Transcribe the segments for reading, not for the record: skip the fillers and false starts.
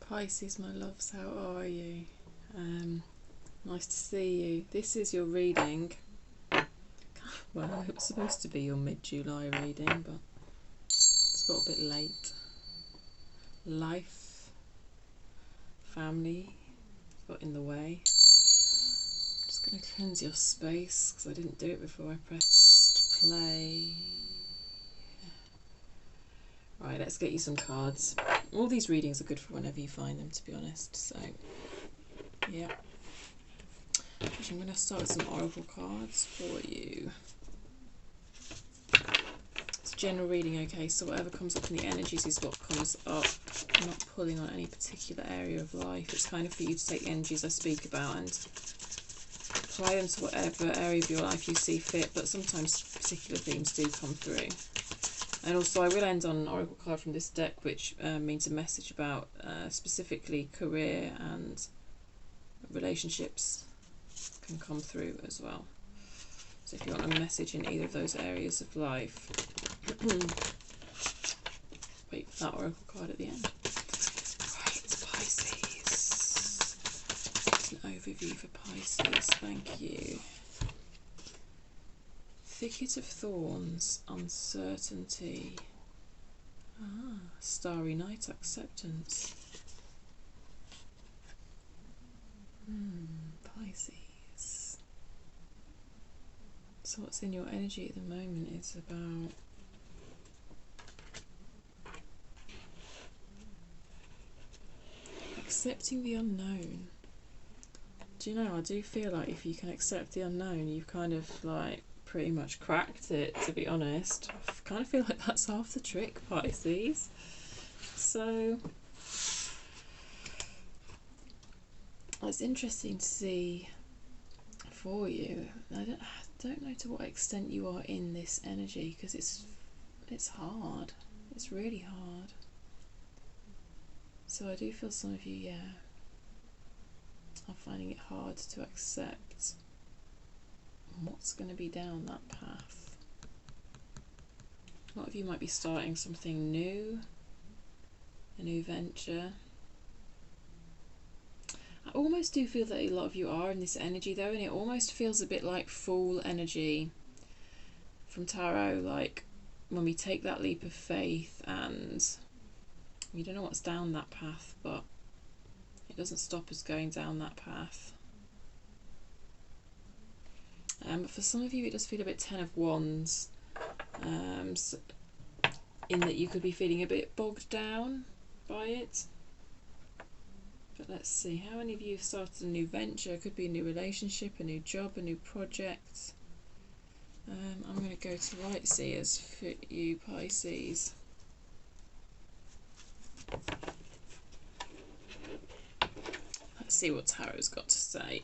Pisces, my loves, how are you? Nice to see you. This is your reading. Well, it was supposed to be your mid-July reading, but it's got a bit late. Life, family got in the way. Just going to cleanse your space because I didn't do it before I pressed play. Right, let's get you some cards. All these readings are good for whenever you find them, to be honest. So, yeah. Actually, I'm going to start with some oracle cards for you. It's a general reading, okay? So whatever comes up in the energies is what comes up. I'm not pulling on any particular area of life. It's kind of for you to take the energies I speak about and apply them to whatever area of your life you see fit. But sometimes particular themes do come through. And also I will end on an oracle card from this deck, which means a message about specifically career and relationships can come through as well. So if you want a message in either of those areas of life, wait for that oracle card at the end. Right, Pisces. It's an overview for Pisces, thank you. Thicket of Thorns, uncertainty. Starry night, acceptance. Pisces. So what's in your energy at the moment is about accepting the unknown. Do you know, I do feel like if you can accept the unknown, you've kind of like pretty much cracked it, to be honest. I kind of feel like that's half the trick, Pisces. So it's interesting to see for you. I don't know to what extent you are in this energy, because it's hard. It's really hard. So I do feel some of you, yeah, are finding it hard to accept what's going to be down that path. A lot of you might be starting something new, a new venture. I almost do feel that a lot of you are in this energy though, and it almost feels a bit like Fool energy from tarot, like when we take that leap of faith and we don't know what's down that path, but it doesn't stop us going down that path. But for some of you it does feel a bit Ten of Wands, so in that you could be feeling a bit bogged down by it. But let's see, how many of you have started a new venture? It could be a new relationship, a new job, a new project. I'm going to go to Light Seers for you, Pisces. Let's see what Tarot's got to say.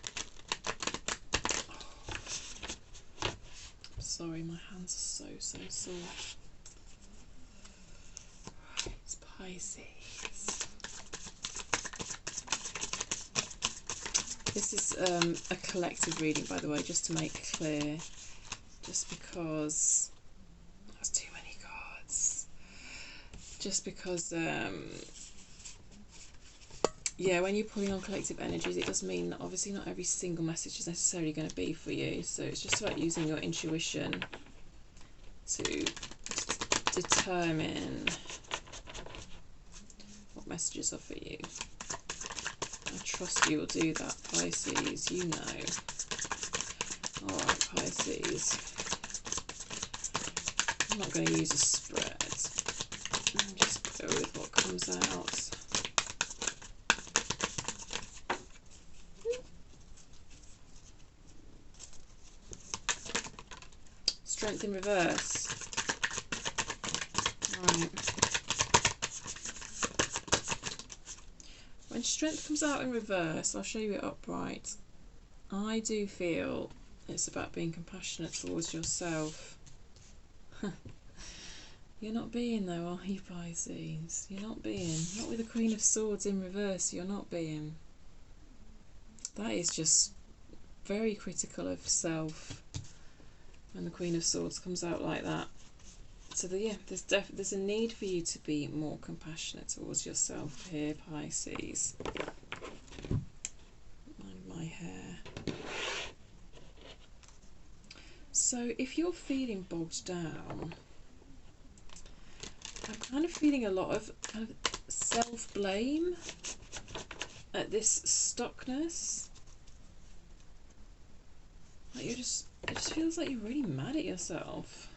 Sorry, my hands are so sore. Right, Pisces. This is a collective reading, by the way, just to make clear, just because that's too many cards. Just because, yeah, when you're pulling on collective energies, it does mean that obviously not every single message is necessarily going to be for you. So it's just about using your intuition to determine what messages are for you. I trust you will do that, Pisces, you know. Alright, Pisces. I'm not going to use a spread. I'll just go with what comes out. Strength in reverse. Right. When strength comes out in reverse, I'll show you it upright. I do feel it's about being compassionate towards yourself. You're not being though, are you, Pisces? You're not being. Not with the Queen of Swords in reverse, you're not being. That is just very critical of self when the Queen of Swords comes out like that. So yeah, there's a need for you to be more compassionate towards yourself here, Pisces. Mind my hair. So if you're feeling bogged down, I'm kind of feeling a lot of kind of self-blame at this stuckness. Like it just feels like you're really mad at yourself.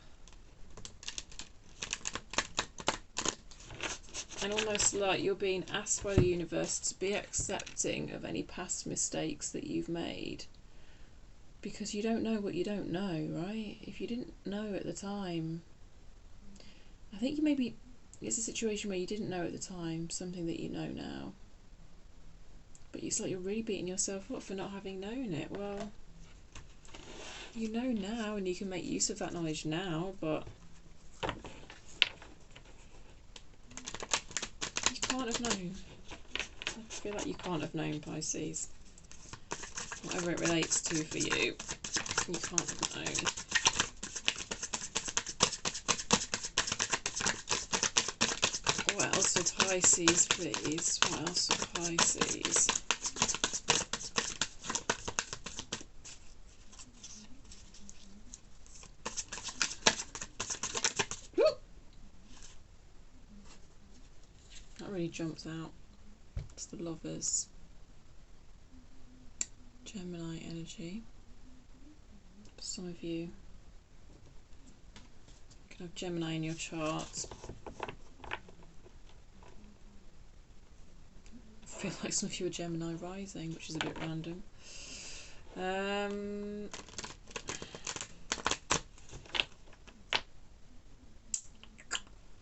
And almost like you're being asked by the universe to be accepting of any past mistakes that you've made. Because you don't know what you don't know, right? If you didn't know at the time, I think it's a situation where you didn't know at the time something that you know now. But it's like you're really beating yourself up for not having known it. Well, you know now and you can make use of that knowledge now, but you can't have known. I feel like you can't have known, Pisces. Whatever it relates to for you, you can't have known. What else for Pisces, please? What else for Pisces? Whoop! That really jumps out. It's the Lovers. Gemini energy. For some of you can have Gemini in your chart. I feel like some of you are Gemini rising, which is a bit random.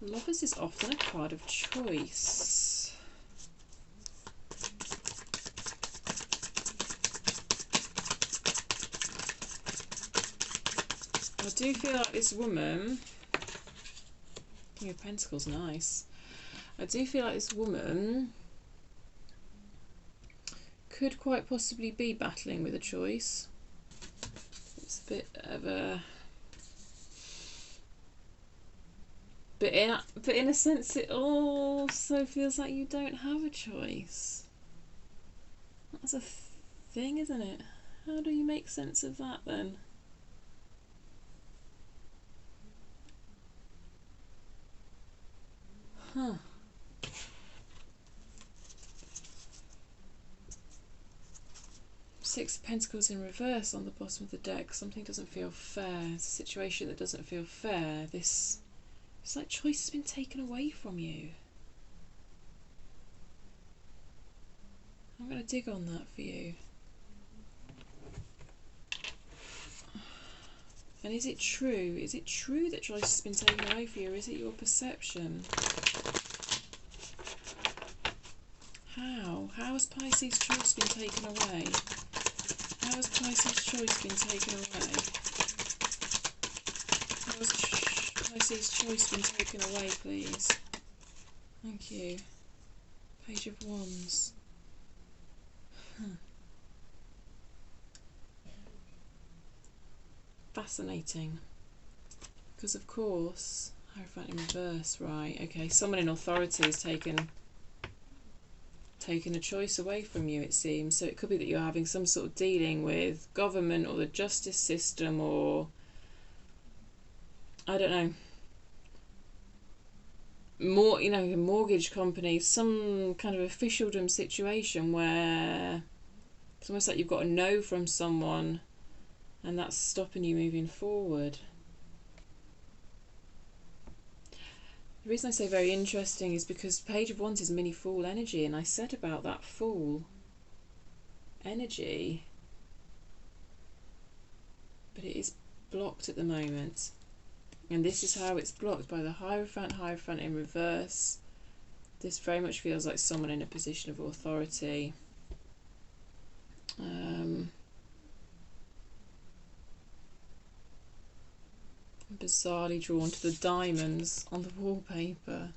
Lovers is often a card of choice. I do feel like this woman, King of Pentacles, nice. I do feel like this woman could quite possibly be battling with a choice. It's a bit of a... But in a sense it also feels like you don't have a choice. That's a thing, isn't it? How do you make sense of that then? Huh. Six of Pentacles in reverse on the bottom of the deck. Something doesn't feel fair. It's a situation that doesn't feel fair. It's like choice has been taken away from you. I'm going to dig on that for you. And is it true? Is it true that choice has been taken away from you, or is it your perception? How? How has Pisces' choice been taken away? How has Pisces' choice been taken away? How has Pisces' choice been taken away, please? Thank you. Page of Wands. Fascinating. Because of course, Hierophant in reverse, right, okay, someone in authority has taken a choice away from you, it seems. So it could be that you're having some sort of dealing with government or the justice system, or I don't know, more, you know, mortgage companies, some kind of officialdom situation where it's almost like you've got a no from someone and that's stopping you moving forward. The reason I say very interesting is because Page of Wands is mini Fool energy, and I said about that Fool energy, but it is blocked at the moment. And this is how it's blocked, by the Hierophant in reverse. This very much feels like someone in a position of authority. Bizarrely drawn to the diamonds on the wallpaper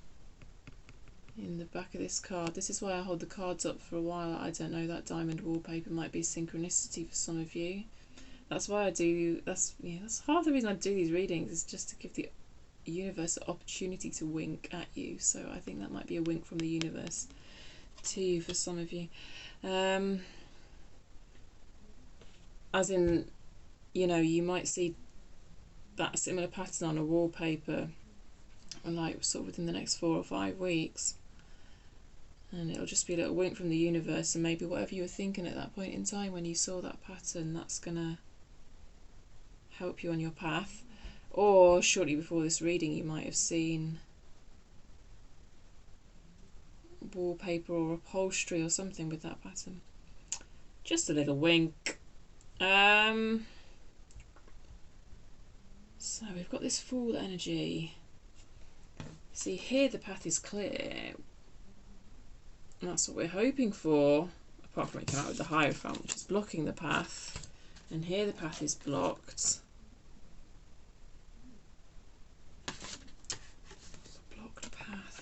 in the back of this card. This is why I hold the cards up for a while. I don't know, that diamond wallpaper might be synchronicity for some of you. That's why I do, that's half the reason I do these readings, is just to give the universe an opportunity to wink at you. So I think that might be a wink from the universe to you for some of you. As in, you know, you might see that similar pattern on a wallpaper, and like sort of within the next 4 or 5 weeks, and it'll just be a little wink from the universe, and maybe whatever you were thinking at that point in time when you saw that pattern, that's gonna help you on your path. Or shortly before this reading, you might have seen wallpaper or upholstery or something with that pattern. Just a little wink. So we've got this Fool energy. See, here the path is clear. And that's what we're hoping for, apart from it came out with the Hierophant, which is blocking the path. And here the path is blocked.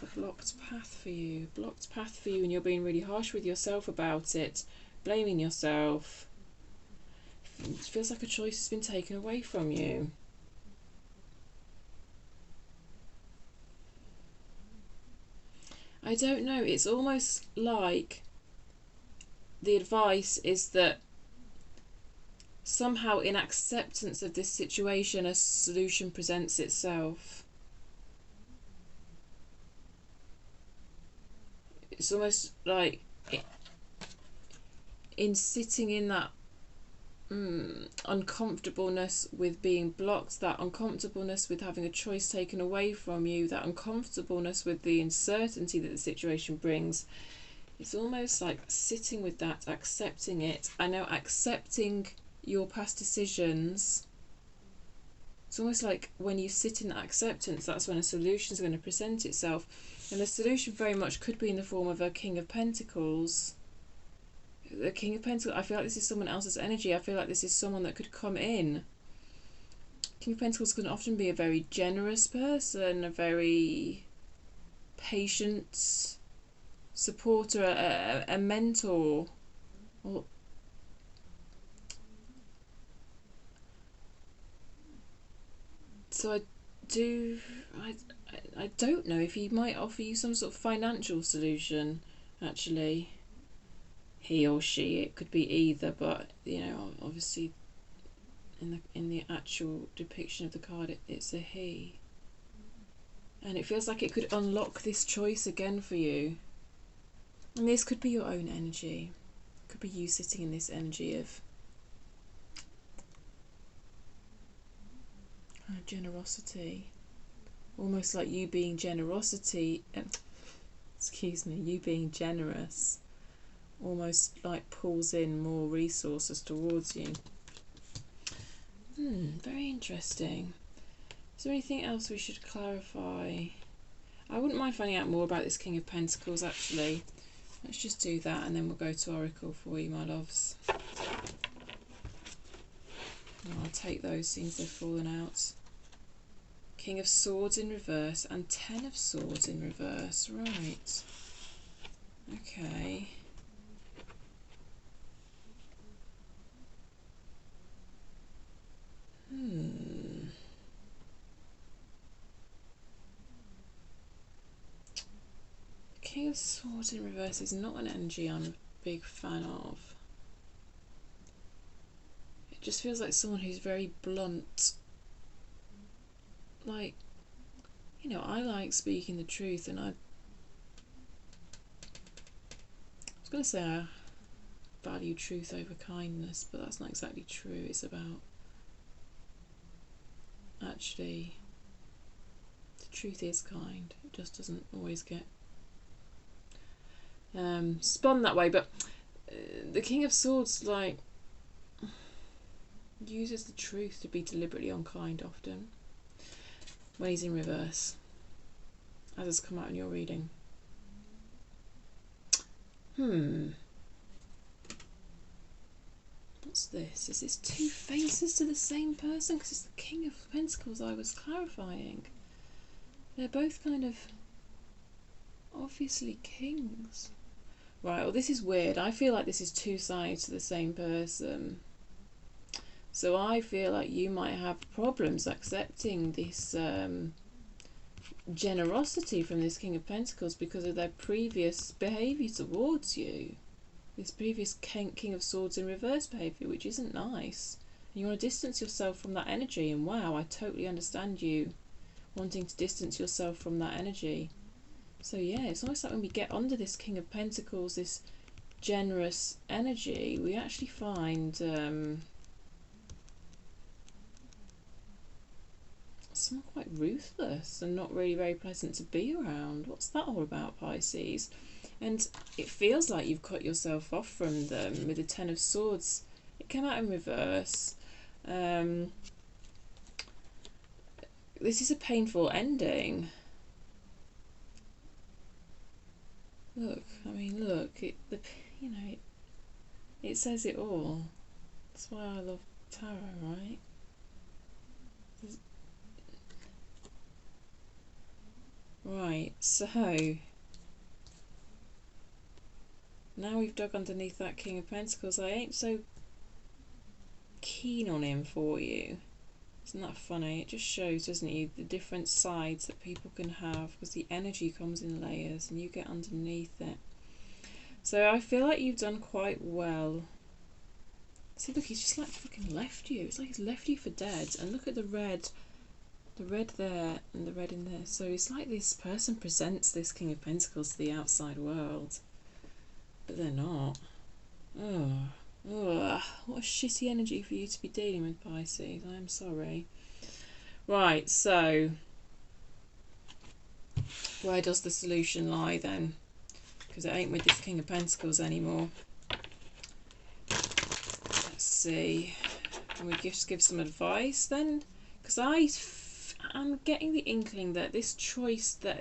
A blocked path for you. Blocked path for you, and you're being really harsh with yourself about it. Blaming yourself. It feels like a choice has been taken away from you. I don't know, it's almost like the advice is that somehow in acceptance of this situation a solution presents itself. It's almost like in sitting in that uncomfortableness with being blocked, that uncomfortableness with having a choice taken away from you, that uncomfortableness with the uncertainty that the situation brings. It's almost like sitting with that, accepting it. I know, accepting your past decisions. It's almost like when you sit in that acceptance, that's when a solution is going to present itself. And the solution very much could be in the form of a King of Pentacles. The King of Pentacles, I feel like this is someone else's energy. I feel like this is someone that could come in. King of Pentacles can often be a very generous person, a very patient supporter, a mentor. So I don't know if he might offer you some sort of financial solution, actually. He or she, it could be either, but you know, obviously in the actual depiction of the card it's a he. And it feels like it could unlock this choice again for you. And this could be your own energy. It could be you sitting in this energy of generosity. Almost like you being you being generous almost like pulls in more resources towards you. Very interesting. Is there anything else we should clarify? I wouldn't mind finding out more about this King of Pentacles, actually. Let's just do that, and then we'll go to Oracle for you, my loves. I'll take those, since they've fallen out. King of Swords in reverse and 10 of Swords in reverse. Right. Okay. King of Swords in reverse is not an energy I'm a big fan of. It just feels like someone who's very blunt. Like, you know, I like speaking the truth, and I was going to say I value truth over kindness, but that's not exactly true. It's about actually the truth is kind. It just doesn't always get spun that way. But the King of Swords, like, uses the truth to be deliberately unkind often when he's in reverse, as has come out in your reading. What's this? Is this two faces to the same person? Because it's the King of Pentacles I was clarifying. They're both kind of obviously kings. Right, well, this is weird. I feel like this is two sides to the same person. So I feel like you might have problems accepting this generosity from this King of Pentacles because of their previous behaviour towards you. This previous King of Swords in reverse behaviour, which isn't nice. And you want to distance yourself from that energy, and wow, I totally understand you wanting to distance yourself from that energy. So yeah, it's almost like when we get under this King of Pentacles, this generous energy, we actually find someone quite ruthless and not really very pleasant to be around. What's that all about, Pisces? And it feels like you've cut yourself off from them with the Ten of Swords. It came out in reverse. This is a painful ending. Look, I mean, look, it says it all. That's why I love tarot, right? Right, so now we've dug underneath that King of Pentacles. I ain't so keen on him for you. Isn't that funny? It just shows, doesn't it, the different sides that people can have, because the energy comes in layers and you get underneath it. So I feel like you've done quite well. See, look, he's just like fucking left you. It's like he's left you for dead. And look at the red there and the red in there. So it's like this person presents this King of Pentacles to the outside world, but they're not. Oh, what a shitty energy for you to be dealing with, Pisces. I am sorry. Right, so where does the solution lie then? Because it ain't with this King of Pentacles anymore. Let's see. Can we just give some advice then? Because I'm getting the inkling that this choice that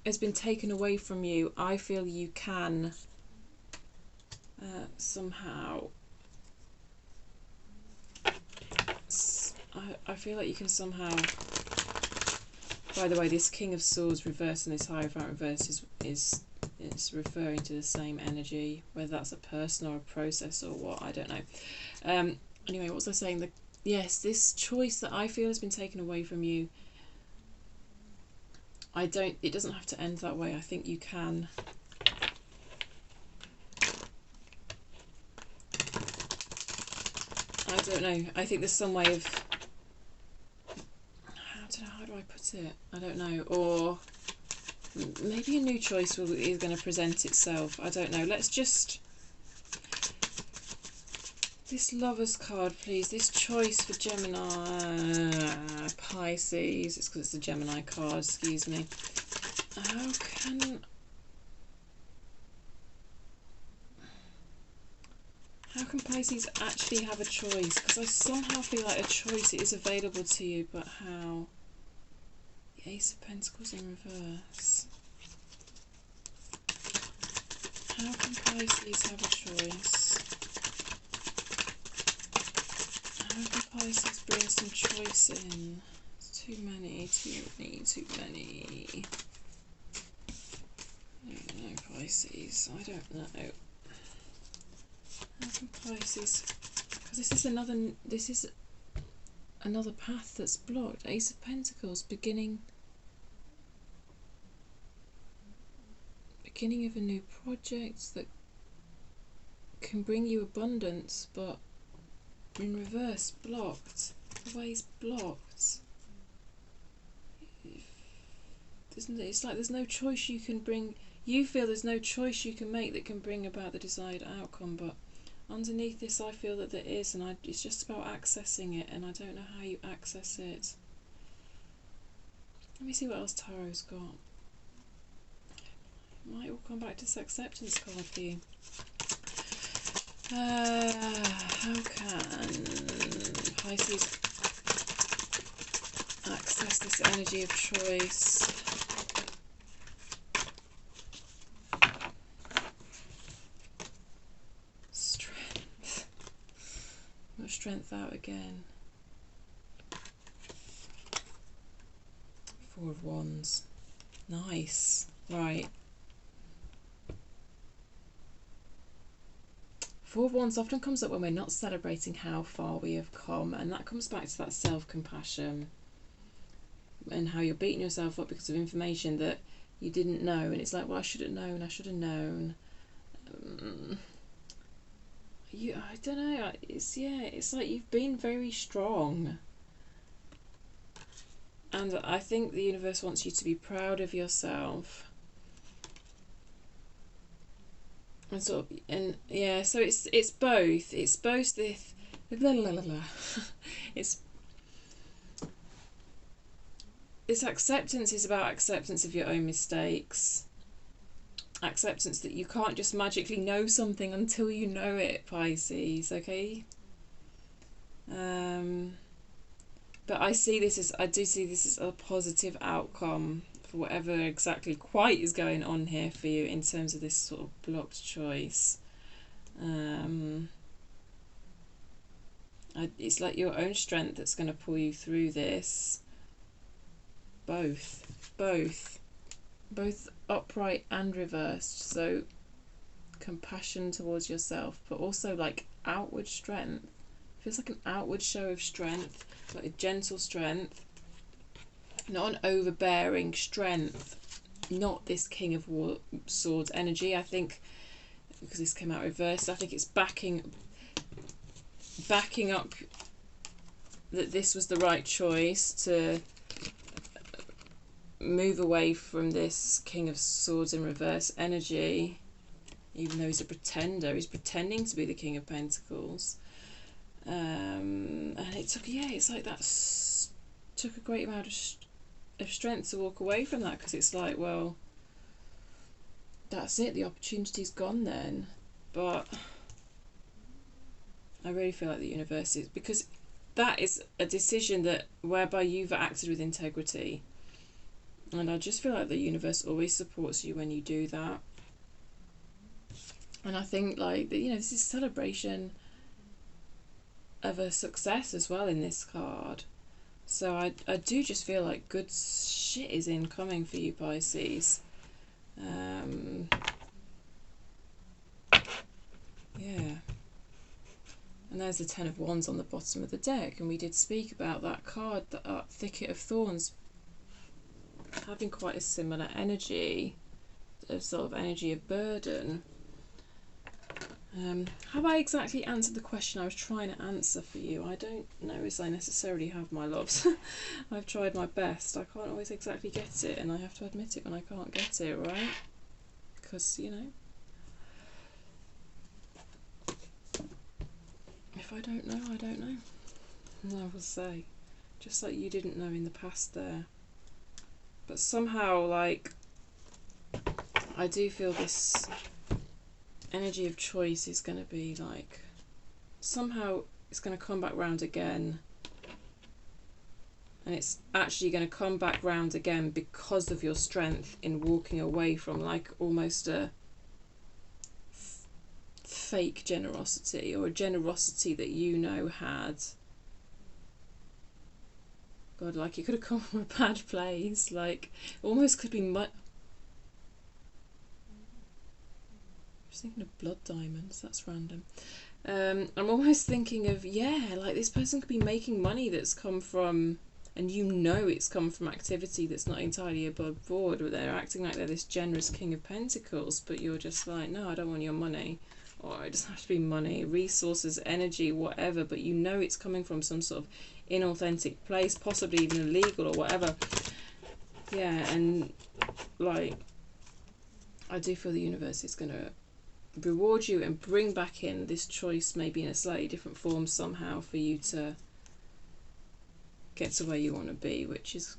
has been taken away from you, I feel you can somehow, I feel like you can somehow, by the way, this King of Swords reverse and this Hierophant reverse is referring to the same energy, whether that's a person or a process or what, I don't know. Anyway, what was I saying? Yes, this choice that I feel has been taken away from you, it doesn't have to end that way. I think you can I don't know. I think there's some way of, how do I put it? I don't know. Or maybe a new choice is going to present itself. I don't know. Let's just, this Lovers card, please. This choice for Gemini, Pisces. It's because it's a Gemini card, excuse me. How can Pisces actually have a choice? Because I somehow feel like a choice is available to you, but how? The Ace of Pentacles in reverse. How can Pisces have a choice? How can Pisces bring some choice in? It's too many. I don't know, Pisces. I don't know. How can Pisces? Because this is another path that's blocked. Ace of Pentacles, beginning of a new project that can bring you abundance, but in reverse, blocked. The way's blocked. It's like there's no choice you can bring. You feel there's no choice you can make that can bring about the desired outcome, but underneath this I feel that there is, and it's just about accessing it, and I don't know how you access it. Let me see what else Tarot's got. It might all come back to this acceptance card for you. How can Pisces access this energy of choice? Strength. Got strength out again. Four of Wands. Nice. Right. Four of Wands often comes up when we're not celebrating how far we have come, and that comes back to that self-compassion. and how you're beating yourself up because of information that you didn't know, and it's like, well, I should have known, I should have known. I don't know, it's like you've been very strong, and I think the universe wants you to be proud of yourself. And so it's both this it's acceptance is about acceptance of your own mistakes, acceptance that you can't just magically know something until you know it, Pisces, okay? But I do see this as a positive outcome for whatever exactly quite is going on here for you in terms of this sort of blocked choice. It's like your own strength that's going to pull you through this. Both upright and reversed. So compassion towards yourself, but also like outward strength. Feels like an outward show of strength, like a gentle strength, not an overbearing strength, not this King of Swords energy. I think because this came out reversed, I think it's backing up that this was the right choice to move away from this King of Swords in reverse energy, even though he's a pretender. He's pretending to be the King of Pentacles. And it took, it's like that took a great amount of strength to walk away from that, because it's like, well, that's it, the opportunity's gone then. But I really feel like the universe is, because that is a decision that whereby you've acted with integrity, and I just feel like the universe always supports you when you do that. And I think like that, this is a celebration of a success as well in this card. So I do just feel like good shit is incoming for you, Pisces. And there's the Ten of Wands on the bottom of the deck, and we did speak about that card, the Thicket of Thorns, having quite a similar energy, a sort of energy of burden. Have I exactly answered the question I was trying to answer for you? I don't know as I necessarily have, my loves. I've tried my best. I can't always exactly get it, and I have to admit it when I can't get it, right? Because, if I don't know, I don't know. And I will say, just like you didn't know in the past there. But somehow, like, I do feel this energy of choice is going to be like, somehow it's going to come back round again, and it's actually going to come back round again because of your strength in walking away from like almost a fake generosity, or a generosity that had, God, like it could have come from a bad place, like almost could be thinking of blood diamonds, that's random. I'm almost thinking of, like this person could be making money that's come from, and it's come from activity that's not entirely above board, but they're acting like they're this generous King of Pentacles, but you're just like, no, I don't want your money, or it doesn't have to be money, resources, energy, whatever, but it's coming from some sort of inauthentic place, possibly even illegal or whatever. And like, I do feel the universe is going to reward you and bring back in this choice, maybe in a slightly different form somehow, for you to get to where you want to be, which is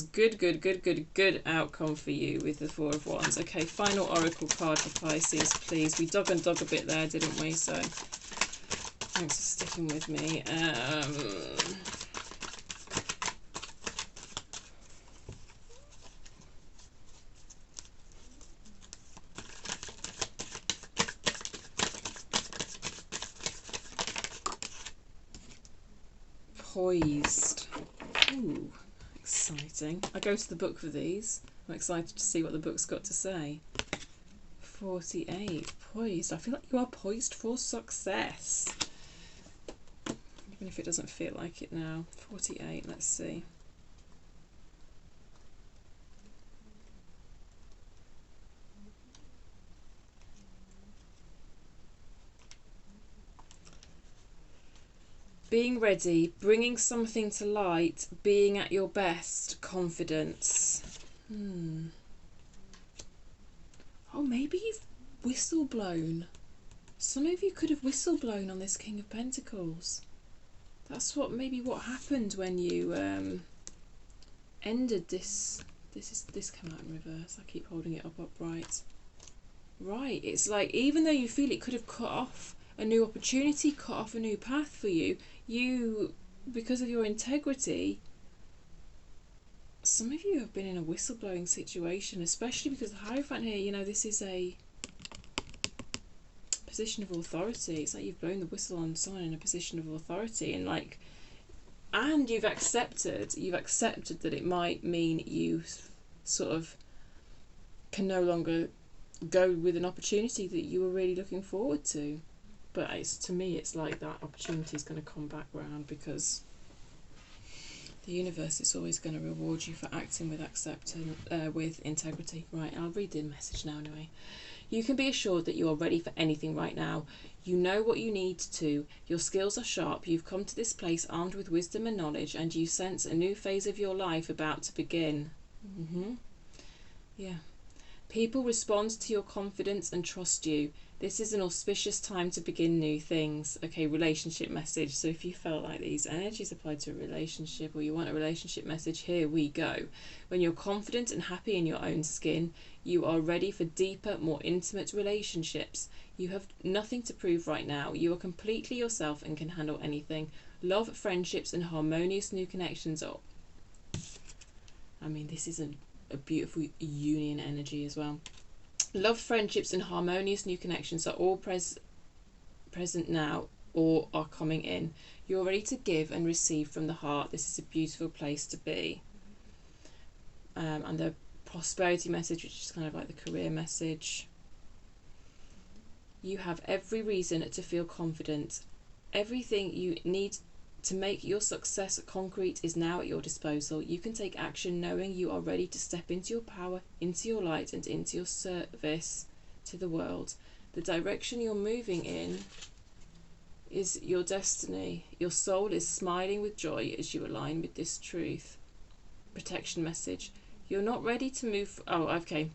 good outcome for you with the Four of Wands. Okay, final oracle card for Pisces, please. We dug and dug a bit there, didn't we? So thanks for sticking with me. Poised. Ooh, exciting. I go to the book for these. I'm excited to see what the book's got to say. 48. Poised. I feel like you are poised for success. Even if it doesn't feel like it now. 48. Let's see. being ready, bringing something to light, being at your best, confidence. Oh, maybe you've whistleblown. Some of you could have whistleblown on this King of Pentacles. That's what happened when you ended this. This came out in reverse. I keep holding it up upright. Right, it's like, even though you feel it could have cut off a new opportunity, cut off a new path for you, because of your integrity, some of you have been in a whistleblowing situation, especially because the Hierophant here, you know, this is a position of authority. It's like you've blown the whistle on someone in a position of authority, and you've accepted that it might mean you sort of can no longer go with an opportunity that you were really looking forward to. But to me, it's like that opportunity is going to come back round, because the universe is always going to reward you for acting with acceptance, with integrity. Right, I'll read the message now anyway. You can be assured that you are ready for anything right now. You know what you need to. Your skills are sharp. You've come to this place armed with wisdom and knowledge, and you sense a new phase of your life about to begin. Yeah. People respond to your confidence and trust you. This is an auspicious time to begin new things. Okay, relationship message. So if you felt like these energies apply to a relationship, or you want a relationship message, here we go. When you're confident and happy in your own skin, you are ready for deeper, more intimate relationships. You have nothing to prove right now. You are completely yourself and can handle anything. Love, friendships and harmonious new connections are... I mean, this is a beautiful union energy as well. Love, friendships and harmonious new connections are all present now or are coming in. You're ready to give and receive from the heart. This is a beautiful place to be. And the prosperity message, which is kind of like the career message. You have every reason to feel confident. Everything you need to make your success concrete is now at your disposal. You can take action knowing you are ready to step into your power, into your light, and into your service to the world. The direction you're moving in is your destiny. Your soul is smiling with joy as you align with this truth. Protection message. You're not ready to move... Oh, okay.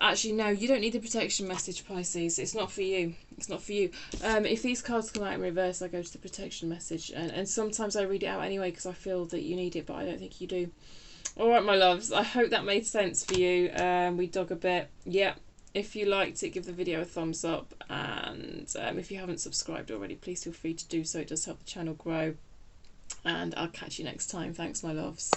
Actually, no, you don't need the protection message, Pisces. It's not for you. It's not for you. If these cards come out in reverse, I go to the protection message. And sometimes I read it out anyway because I feel that you need it, but I don't think you do. All right, my loves. I hope that made sense for you. We dug a bit. Yeah. If you liked it, give the video a thumbs up. And if you haven't subscribed already, please feel free to do so. It does help the channel grow. And I'll catch you next time. Thanks, my loves.